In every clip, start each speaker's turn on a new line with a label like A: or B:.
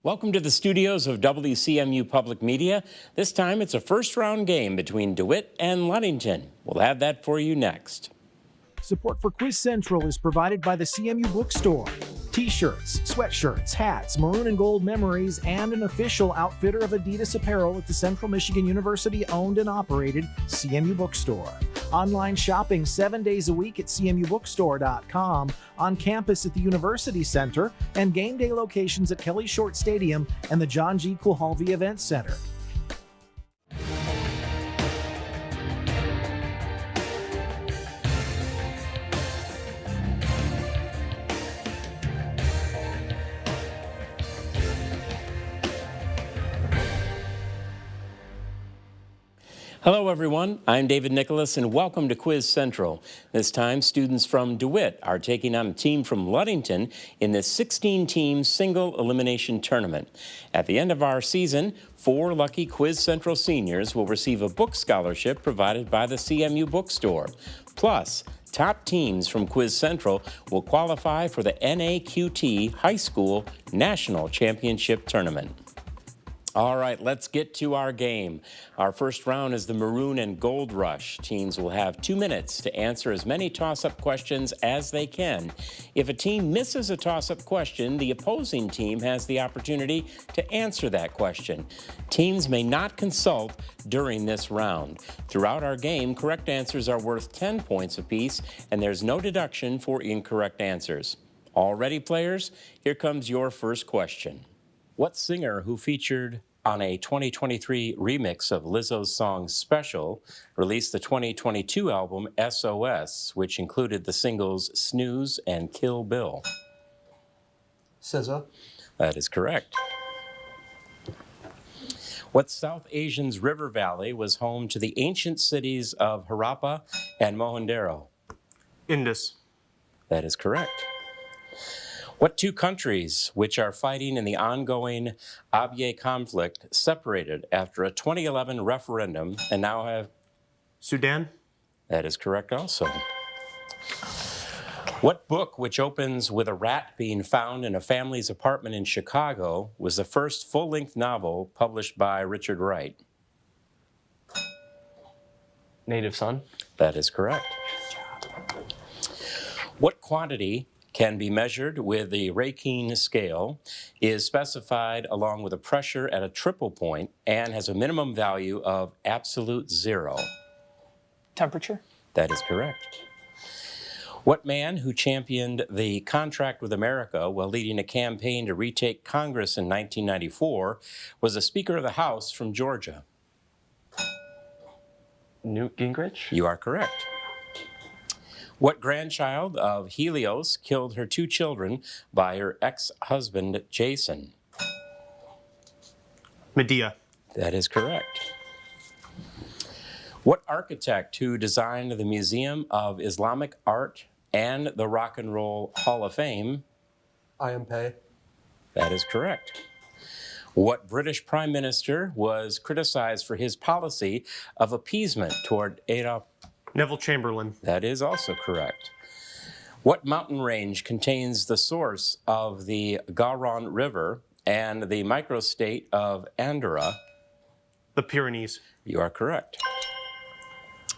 A: Welcome to the studios of WCMU Public Media. This time it's a first-round game between DeWitt and Ludington. We'll have that for you next.
B: Support for Quiz Central is provided by the CMU Bookstore. T-shirts, sweatshirts, hats, maroon and gold memories, and an official outfitter of Adidas apparel at the Central Michigan University owned and operated CMU Bookstore. Online shopping 7 days a week at cmubookstore.com, on campus at the University Center, and game day locations at Kelly Short Stadium and the John G. Kulhalvi Event Center.
A: Hello everyone, I'm David Nicholas and welcome to Quiz Central. This time students from DeWitt are taking on a team from Ludington in this 16-team single elimination tournament. At the end of our season, 4 lucky Quiz Central seniors will receive a book scholarship provided by the CMU Bookstore. Plus, top teams from Quiz Central will qualify for the NAQT High School National Championship Tournament. All right, let's get to our game. Our first round is the Maroon and Gold Rush. Teams will have 2 minutes to answer as many toss-up questions as they can. If a team misses a toss-up question, the opposing team has the opportunity to answer that question. Teams may not consult during this round. Throughout our game, correct answers are worth 10 points apiece, and there's no deduction for incorrect answers. All ready, players? Here comes your first question. What singer who featured on a 2023 remix of Lizzo's song Special released the 2022 album SOS, which included the singles Snooze and Kill Bill?
C: SZA.
A: That is correct. What South Asian's river valley was home to the ancient cities of Harappa and Mohenjo-daro?
C: Indus.
A: That is correct. What 2 countries, which are fighting in the ongoing Abyei conflict, separated after a 2011 referendum and now have...
C: Sudan.
A: That is correct also. What book, which opens with a rat being found in a family's apartment in Chicago, was the first full-length novel published by Richard Wright?
C: Native Son.
A: That is correct. What quantity can be measured with the Rankine scale, is specified along with a pressure at a triple point, and has a minimum value of absolute 0?
D: Temperature.
A: That is correct. What man who championed the contract with America while leading a campaign to retake Congress in 1994 was the Speaker of the House from Georgia?
C: Newt Gingrich.
A: You are correct. What grandchild of Helios killed her 2 children by her ex-husband, Jason?
C: Medea.
A: That is correct. What architect who designed the Museum of Islamic Art and the Rock and Roll Hall of Fame?
C: I.M. Pei.
A: That is correct. What British Prime Minister was criticized for his policy of appeasement toward Adolf?
C: Neville Chamberlain.
A: That is also correct. What mountain range contains the source of the Garonne River and the microstate of Andorra?
C: The Pyrenees.
A: You are correct.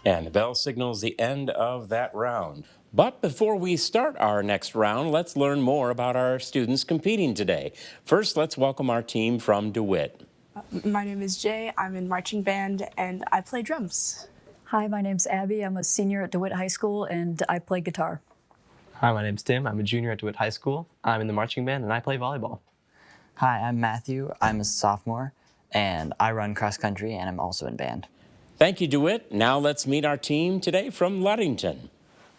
A: And the bell signals the end of that round. But before we start our next round, let's learn more about our students competing today. First, let's welcome our team from DeWitt.
D: My name is Jay. I'm in marching band and I play drums.
E: Hi, my name's Abby. I'm a senior at DeWitt High School and I play guitar.
F: Hi, my name's Tim. I'm a junior at DeWitt High School. I'm in the marching band and I play volleyball.
G: Hi, I'm Matthew. I'm a sophomore and I run cross country and I'm also in band.
A: Thank you, DeWitt. Now let's meet our team today from Ludington.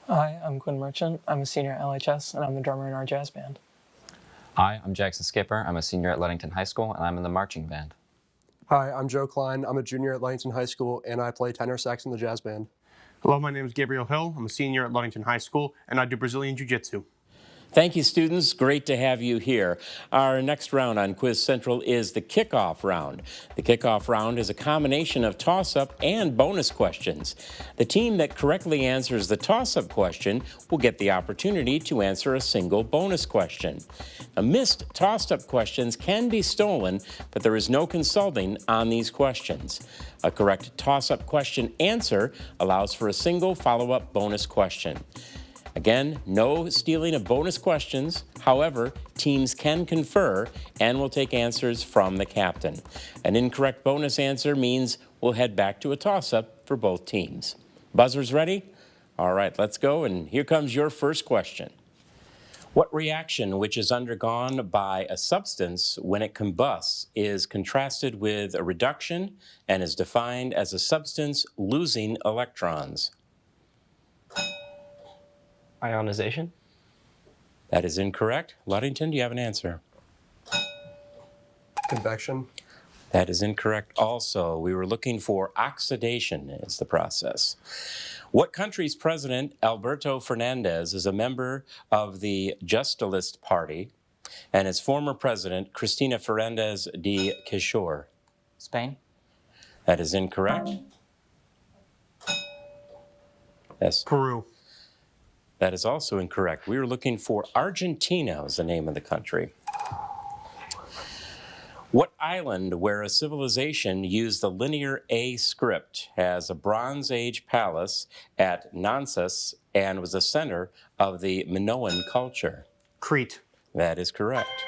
H: Hi, I'm Quinn Merchant. I'm a senior at LHS and I'm the drummer in our jazz band.
I: Hi, I'm Jackson Skipper. I'm a senior at Ludington High School and I'm in the marching band.
J: Hi, I'm Joe Klein. I'm a junior at Ludington High School, and I play tenor sax in the jazz band.
C: Hello, my name is Gabriel Hill. I'm a senior at Ludington High School, and I do Brazilian Jiu-Jitsu.
A: Thank you, students. Great to have you here. Our next round on Quiz Central is the kickoff round. The kickoff round is a combination of toss-up and bonus questions. The team that correctly answers the toss-up question will get the opportunity to answer a single bonus question. Now, missed tossed-up questions can be stolen, but there is no consulting on these questions. A correct toss-up question answer allows for a single follow-up bonus question. Again, no stealing of bonus questions. However, teams can confer and will take answers from the captain. An incorrect bonus answer means we'll head back to a toss-up for both teams. Buzzers ready? All right, let's go, and here comes your first question. What reaction which is undergone by a substance when it combusts is contrasted with a reduction and is defined as a substance losing electrons?
F: Ionization?
A: That is incorrect. Ludington, do you have an answer?
J: Convection.
A: That is incorrect also. We were looking for oxidation as the process. What country's president, Alberto Fernandez, is a member of the Justalist Party, and its former president, Cristina Fernández de Kirchner?
G: Spain.
A: That is incorrect. Yes.
C: Peru.
A: That is also incorrect. We were looking for Argentina as the name of the country. What island where a civilization used the linear A script has a Bronze Age palace at Nansas and was the center of the Minoan culture?
C: Crete.
A: That is correct.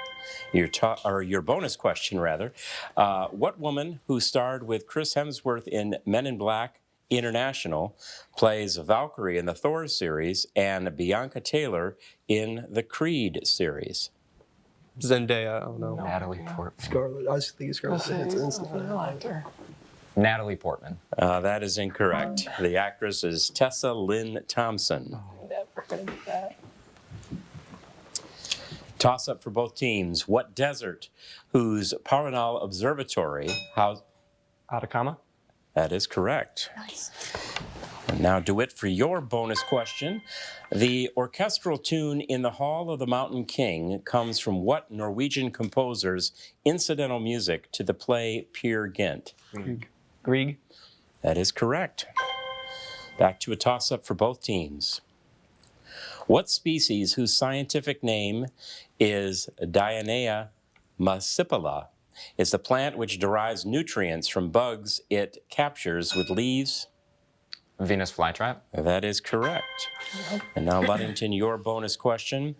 A: Your bonus question, rather. What woman who starred with Chris Hemsworth in Men in Black International plays Valkyrie in the Thor series and Bianca Taylor in the Creed series?
C: Zendaya, I don't know.
I: Natalie Portman.
J: Scarlet. I was thinking Scarlet Johansson.
I: Natalie Portman.
A: That is incorrect. The actress is Tessa Lynn Thompson.
H: Never gonna do that.
A: Toss up for both teams. What desert whose Paranal Observatory house?
F: Atacama?
A: That is correct.
E: Nice.
A: And now, DeWitt, for your bonus question. The orchestral tune in the Hall of the Mountain King comes from what Norwegian composer's incidental music to the play Peer Gynt?
F: Grieg?
A: That is correct. Back to a toss-up for both teams. What species whose scientific name is Dionea massipula is the plant which derives nutrients from bugs it captures with leaves?
I: Venus flytrap.
A: That is correct. And now, Ludington, your bonus question.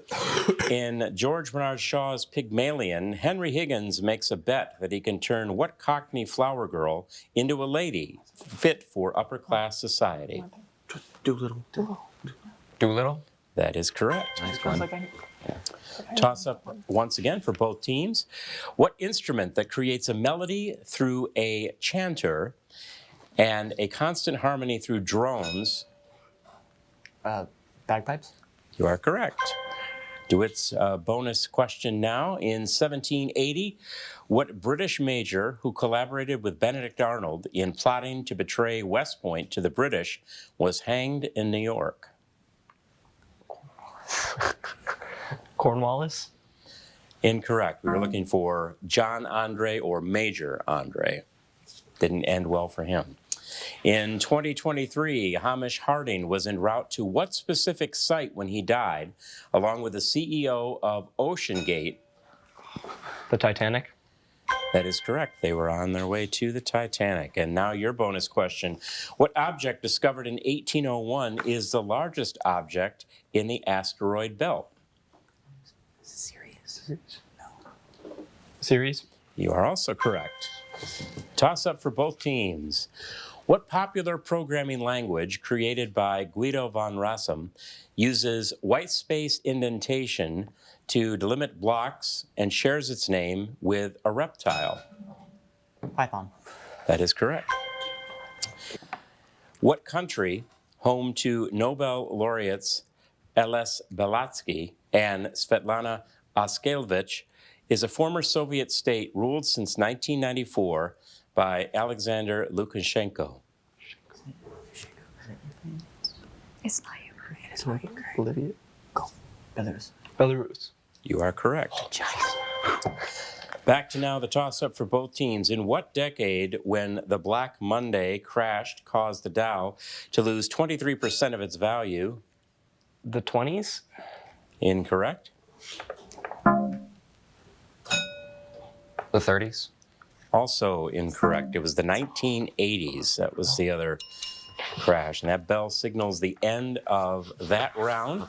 A: In George Bernard Shaw's Pygmalion, Henry Higgins makes a bet that he can turn what Cockney flower girl into a lady fit for upper-class society?
C: Doolittle.
I: Doolittle.
A: That is correct.
I: Nice one.
A: Toss up once again for both teams. What instrument that creates a melody through a chanter and a constant harmony through drones?
G: Bagpipes.
A: You are correct. DeWitt's bonus question now. In 1780, what British major who collaborated with Benedict Arnold in plotting to betray West Point to the British was hanged in New York?
F: Cornwallis?
A: Incorrect. We were looking for John Andre or Major Andre. Didn't end well for him. In 2023, Hamish Harding was en route to what specific site when he died, along with the CEO of OceanGate?
F: The Titanic?
A: That is correct. They were on their way to the Titanic. And now your bonus question. What object discovered in 1801 is the largest object in the asteroid belt?
F: Ceres?
A: You are also correct. Toss up for both teams. What popular programming language created by Guido von Rossum uses white space indentation to delimit blocks and shares its name with a reptile?
G: Python.
A: That is correct. What country, home to Nobel laureates L.S. Blavatsky and Svetlana Alexievich, is a former Soviet state ruled since 1994 by Alexander Lukashenko?
E: It's not Ukraine. It's not Ukraine.
C: Bolivia.
G: Belarus.
F: Belarus.
A: You are correct. Back to now the toss-up for both teams. In what decade, when the Black Monday crashed, caused the Dow to lose 23% of its value?
F: The 20s?
A: Incorrect.
I: The 30s?
A: Also incorrect. It was the 1980s. That was the other crash. And that bell signals the end of that round.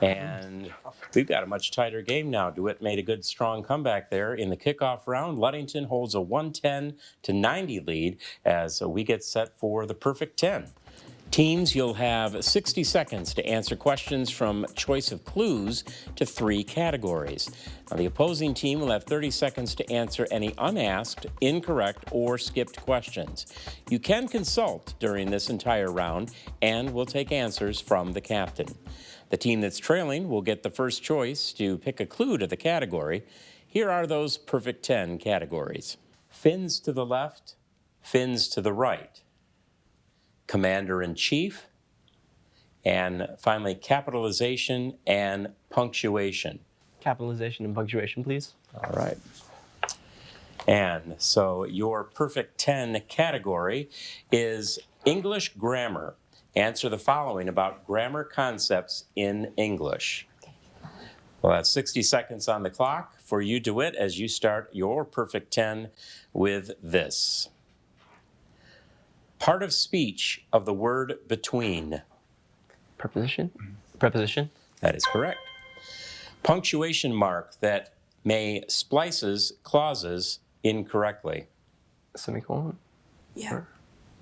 A: And we've got a much tighter game now. DeWitt made a good, strong comeback there in the kickoff round. Ludington holds a 110-90 lead as we get set for the perfect 10. Teams, you'll have 60 seconds to answer questions from choice of clues to 3 categories. Now, the opposing team will have 30 seconds to answer any unasked, incorrect, or skipped questions. You can consult during this entire round, and we'll take answers from the captain. The team that's trailing will get the first choice to pick a clue to the category. Here are those perfect 10 categories. Fins to the left, fins to the right. Commander-in-Chief, and finally capitalization and punctuation.
F: Capitalization and punctuation, please.
A: All right. And so your perfect 10 category is English grammar. Answer the following about grammar concepts in English. Well, that's 60 seconds on the clock for you, DeWitt, as you start your perfect 10 with this. Part of speech of the word between.
F: Preposition? Preposition?
A: That is correct. Punctuation mark that may splices clauses incorrectly.
F: Semicolon?
D: Yeah.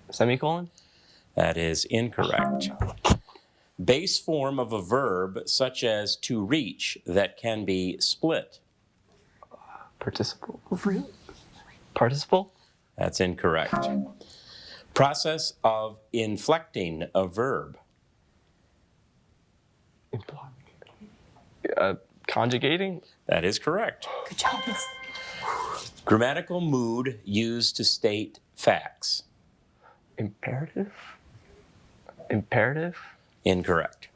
F: Semicolon?
A: That is incorrect. Base form of a verb such as to reach that can be split.
F: Participle? Participle?
A: That's incorrect. Process of inflecting a verb.
F: Conjugating?
A: That is correct.
D: Good job.
A: Grammatical mood used to state facts.
F: Imperative? Imperative?
A: Incorrect.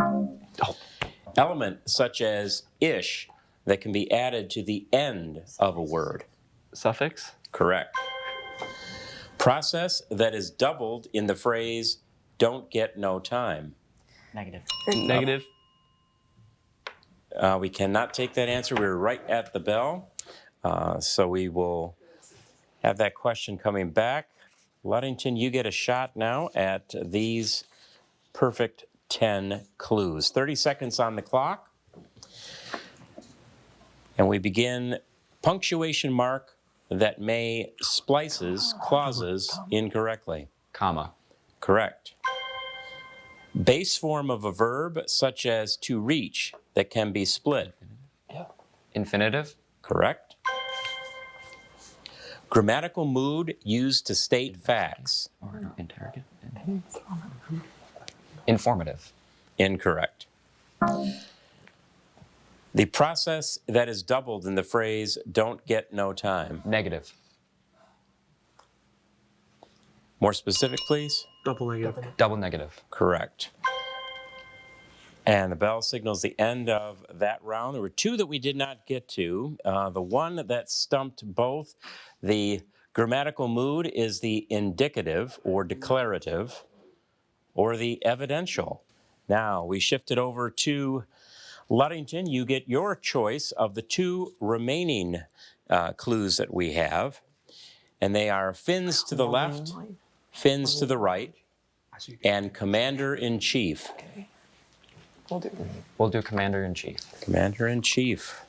A: Element such as ish that can be added to the end of a word.
F: Suffix?
A: Correct. Process that is doubled in the phrase, don't get no time.
G: Negative.
F: Negative?
A: We cannot take that answer. We're right at the bell. So we will have that question coming back. Ludington, you get a shot now at these perfect 10 clues. 30 seconds on the clock. And we begin punctuation mark that may splices clauses incorrectly.
I: Comma.
A: Correct. Base form of a verb such as to reach that can be split.
I: Infinitive.
A: Correct. Grammatical mood used to state facts.
I: Interrogative. Informative.
A: Incorrect. The process that is doubled in the phrase, don't get no time.
I: Negative.
A: More specific, please.
C: Double negative.
I: Double negative.
A: Correct. And the bell signals the end of that round. There were 2 that we did not get to. The one that stumped both the grammatical mood is the indicative or declarative or the evidential. Now we shifted over to Ludington. You get your choice of the 2 remaining clues that we have. And they are fins to the left, fins to the right, and commander-in-chief.
H: Okay.
I: We'll do Commander-in-Chief.
A: Commander-in-Chief.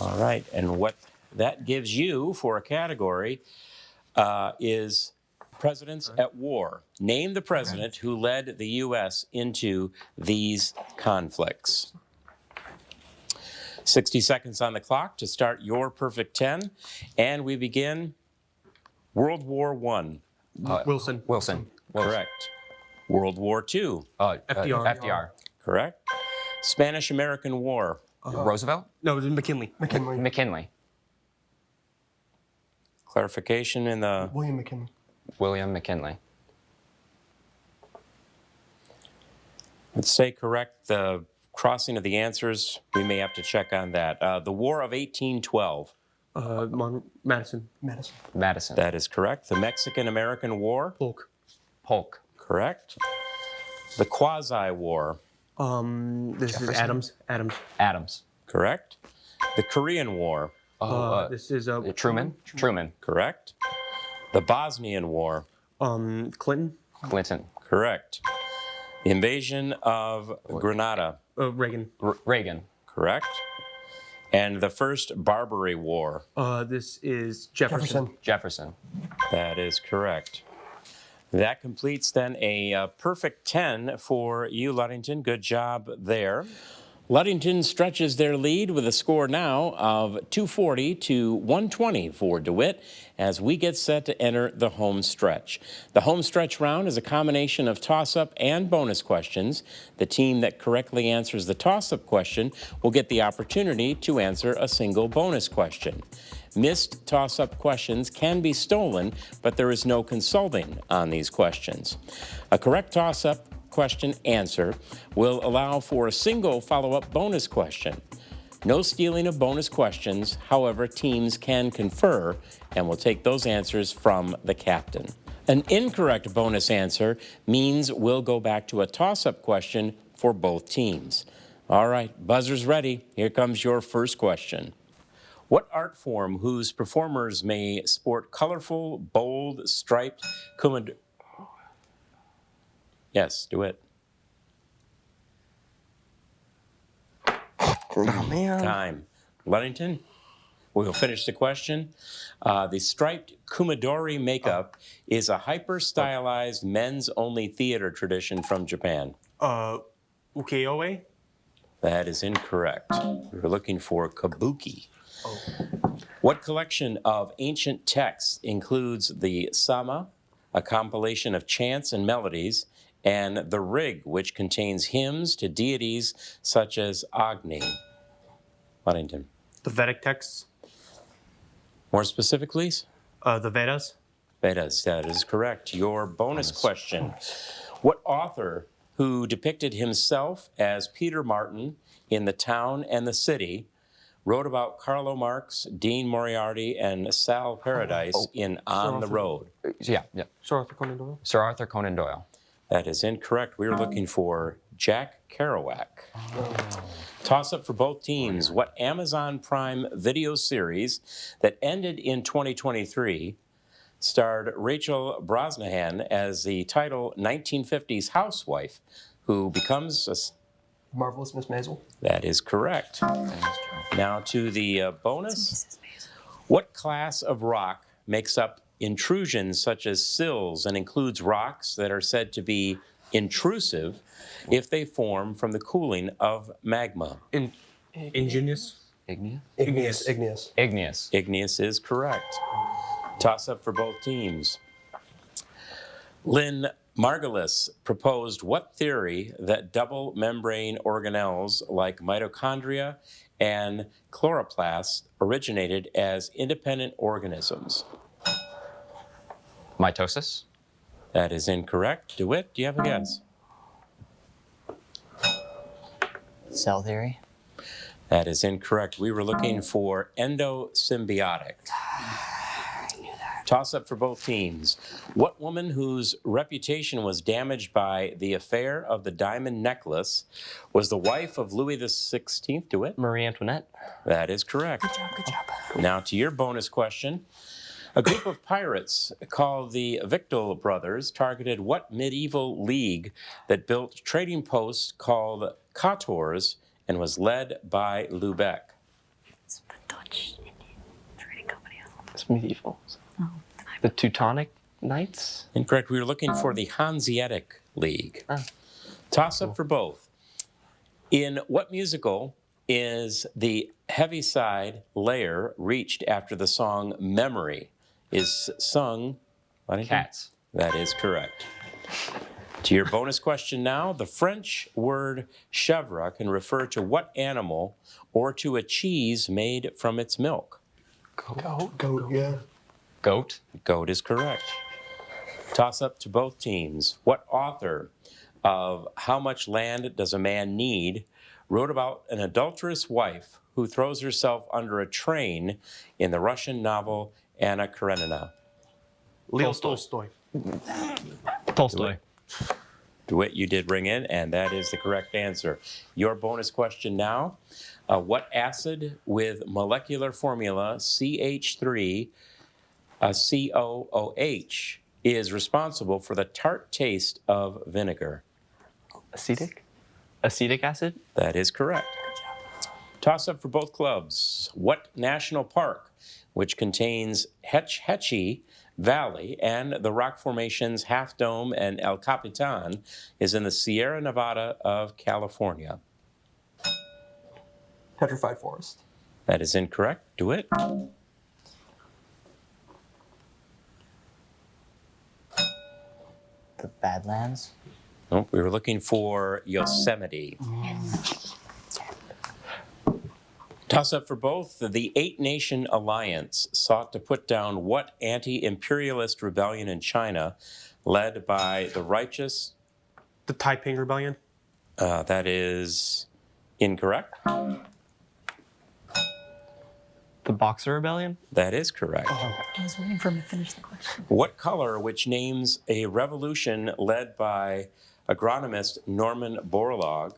A: All right, and what that gives you for a category is presidents at war. Name the president who led the U.S. into these conflicts. 60 seconds on the clock to start your perfect 10, and we begin World War I.
C: Wilson.
I: Wilson.
A: Correct. World War II.
C: FDR.
I: FDR.
A: Correct. Spanish-American War.
I: Roosevelt.
C: No, it was McKinley.
I: McKinley.
A: Clarification in the...
J: William McKinley.
I: William McKinley.
A: Let's say correct. The crossing of the answers, we may have to check on that. The War of 1812.
C: Madison.
I: Madison.
A: That is correct. The Mexican-American War.
C: Polk.
I: Polk.
A: Correct. The Quasi-War.
C: This is Adams.
I: Adams.
A: Correct. The Korean War.
C: This is
I: Truman. Truman.
A: Correct. The Bosnian War.
C: Clinton.
I: Clinton.
A: Correct. The invasion of Grenada.
C: Reagan.
I: Reagan.
A: Correct. And the First Barbary War.
C: This is Jefferson.
I: Jefferson.
A: That is correct. That completes then a perfect 10 for you, Ludington. Good job there. Ludington stretches their lead with a score now of 240 to 120 for DeWitt as we get set to enter the home stretch. The home stretch round is a combination of toss-up and bonus questions. The team that correctly answers the toss-up question will get the opportunity to answer a single bonus question. Missed toss-up questions can be stolen, but there is no consulting on these questions. A correct toss-up question answer will allow for a single follow-up bonus question. No stealing of bonus questions, however, teams can confer and will take those answers from the captain. An incorrect bonus answer means we'll go back to a toss-up question for both teams. All right, buzzer's ready. Here comes your first question. What art form whose performers may sport colorful, bold, striped, Yes, DeWitt.
C: Oh, man.
A: Time. Ludington, we'll finish the question. The striped kumadori makeup is a hyper-stylized men's-only theater tradition from Japan.
C: Ukiyo-e?
A: That is incorrect. We were looking for kabuki. What collection of ancient texts includes the Sama, a compilation of chants and melodies, and the Rig, which contains hymns to deities such as Agni? Ludington.
C: The Vedic texts?
A: More specifically?
C: The Vedas?
A: Vedas, that is correct. Your bonus question. What author who depicted himself as Peter Martin in The Town and the City wrote about Carlo Marx, Dean Moriarty, and Sal Paradise in On the Road?
I: Yeah.
C: Sir Arthur Conan Doyle?
I: Sir Arthur Conan Doyle.
A: That is incorrect. We were looking for Jack Kerouac. Toss-up for both teams. What Amazon Prime video series that ended in 2023 starred Rachel Brosnahan as the title 1950s housewife who becomes a...
J: Marvelous Miss Maisel.
A: That is correct. Now to the bonus. What class of rock makes up intrusions such as sills and includes rocks that are said to be intrusive if they form from the cooling of magma?
C: Igneous?
J: Igneous.
A: Igneous is correct. Toss up for both teams. Lynn Margulis proposed what theory that double membrane organelles like mitochondria and chloroplasts originated as independent organisms?
I: Mitosis.
A: That is incorrect. DeWitt, do you have a guess?
G: Cell theory?
A: That is incorrect. We were looking for endosymbiotic. Toss up for both teams. What woman whose reputation was damaged by the affair of the diamond necklace was the wife of Louis XVI, DeWitt?
F: Marie Antoinette.
A: That is correct.
D: Good job, good job.
A: Now to your bonus question. A group of pirates called the Victual Brothers targeted what medieval league that built trading posts called Cautors and was led by Lubeck?
E: It's the Dutch Indian Trading Company.
F: It's medieval.
E: Oh,
F: The Teutonic Knights?
A: Incorrect. We were looking for the Hanseatic League. Toss up for both. In what musical is the Heaviside layer reached after the song Memory is sung?
I: Cats.
A: That is correct. To your bonus question now, the French word chèvre can refer to what animal or to a cheese made from its milk?
J: Goat, yeah.
I: Goat.
A: Goat is correct. Toss up to both teams. What author of How Much Land Does a Man Need wrote about an adulterous wife who throws herself under a train in the Russian novel Anna Karenina?
C: Leo Tolstoy.
F: Tolstoy.
A: DeWitt, you did ring in, and that is the correct answer. Your bonus question now. What acid with molecular formula CH3 COOH is responsible for the tart taste of vinegar?
F: Acetic acid?
A: That is correct. Toss up for both clubs. What national park, which contains Hetch Hetchy Valley and the rock formations Half Dome and El Capitan, is in the Sierra Nevada of California?
J: Petrified Forest.
A: That is incorrect. Do it.
G: The Badlands.
A: Nope, we were looking for Yosemite. Toss up for both. The Eight-Nation Alliance sought to put down what anti-imperialist rebellion in China led by the righteous?
C: The Taiping Rebellion.
A: That is incorrect.
F: The Boxer Rebellion?
A: That is correct.
E: I was waiting for him to finish the question.
A: What color, which names a revolution led by agronomist Norman Borlaug,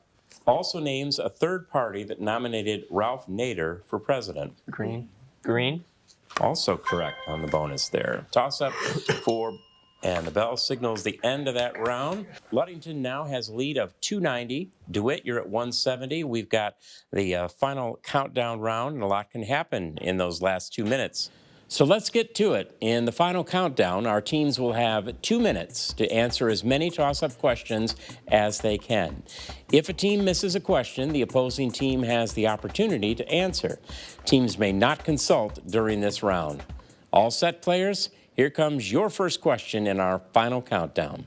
A: also names a third party that nominated Ralph Nader for president?
F: Green. Green?
A: Also correct on the bonus there. Toss up for, and the bell signals the end of that round. Ludington now has a lead of 290. DeWitt, you're at 170. We've got the final countdown round, and a lot can happen in those last 2 minutes. So let's get to it. In the final countdown, our teams will have 2 minutes to answer as many toss-up questions as they can. If a team misses a question, the opposing team has the opportunity to answer. Teams may not consult during this round. All set, players? Here comes your first question in our final countdown.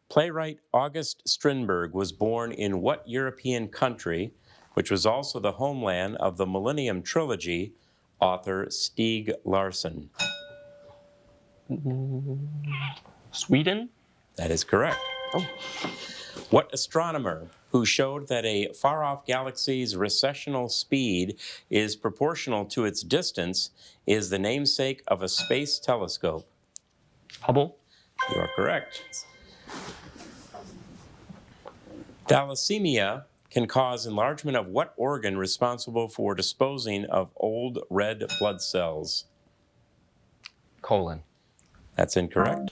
A: Playwright August Strindberg was born in what European country, which was also the homeland of the Millennium Trilogy, author Stieg Larsson?
F: Sweden?
A: That is correct.
F: Oh.
A: What astronomer who showed that a far-off galaxy's recessional speed is proportional to its distance is the namesake of a space telescope?
F: Hubble?
A: You are correct. Thalassemia can cause enlargement of what organ responsible for disposing of old red blood cells?
I: Colon.
A: That's incorrect.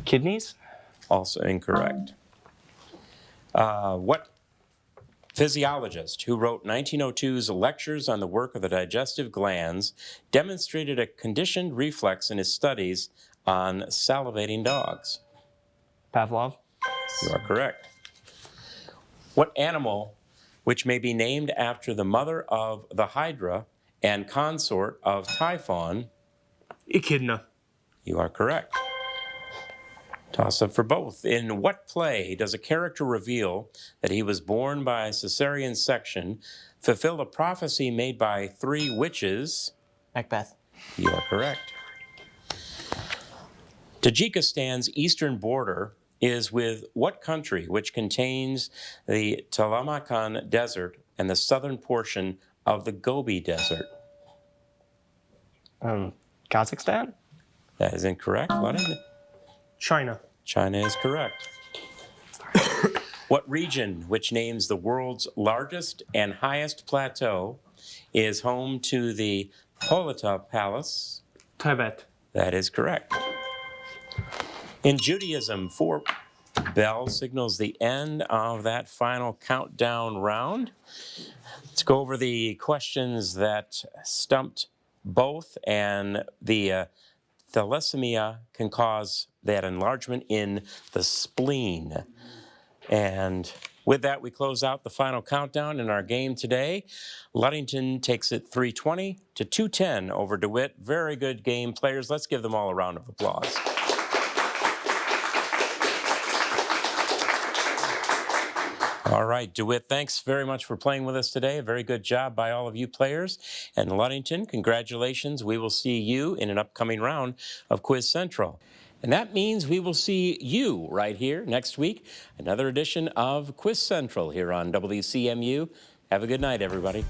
F: Kidneys?
A: Also incorrect. What physiologist who wrote 1902's Lectures on the Work of the Digestive Glands demonstrated a conditioned reflex in his studies on salivating dogs?
F: Pavlov?
A: You are correct. What animal, which may be named after the mother of the Hydra and consort of Typhon?
C: Echidna.
A: You are correct. Toss up for both. In what play does a character reveal that he was born by cesarean section, fulfill a prophecy made by 3 witches?
G: Macbeth.
A: You are correct. Tajikistan's eastern border is with what country, which contains the Taklamakan Desert and the southern portion of the Gobi Desert?
F: Kazakhstan?
A: That is incorrect.
C: China.
A: China is correct. What region, which names the world's largest and highest plateau, is home to the Polita Palace?
C: Tibet.
A: That is correct. In Judaism, 4 bell signals the end of that final countdown round. Let's go over the questions that stumped both, and the thalassemia can cause that enlargement in the spleen. And with that, we close out the final countdown in our game today. Ludington takes it 320 to 210 over DeWitt. Very good game, players. Let's give them all a round of applause. All right, DeWitt, thanks very much for playing with us today. A very good job by all of you players. And Ludington, congratulations. We will see you in an upcoming round of Quiz Central. And that means we will see you right here next week. Another edition of Quiz Central here on WCMU. Have a good night, everybody.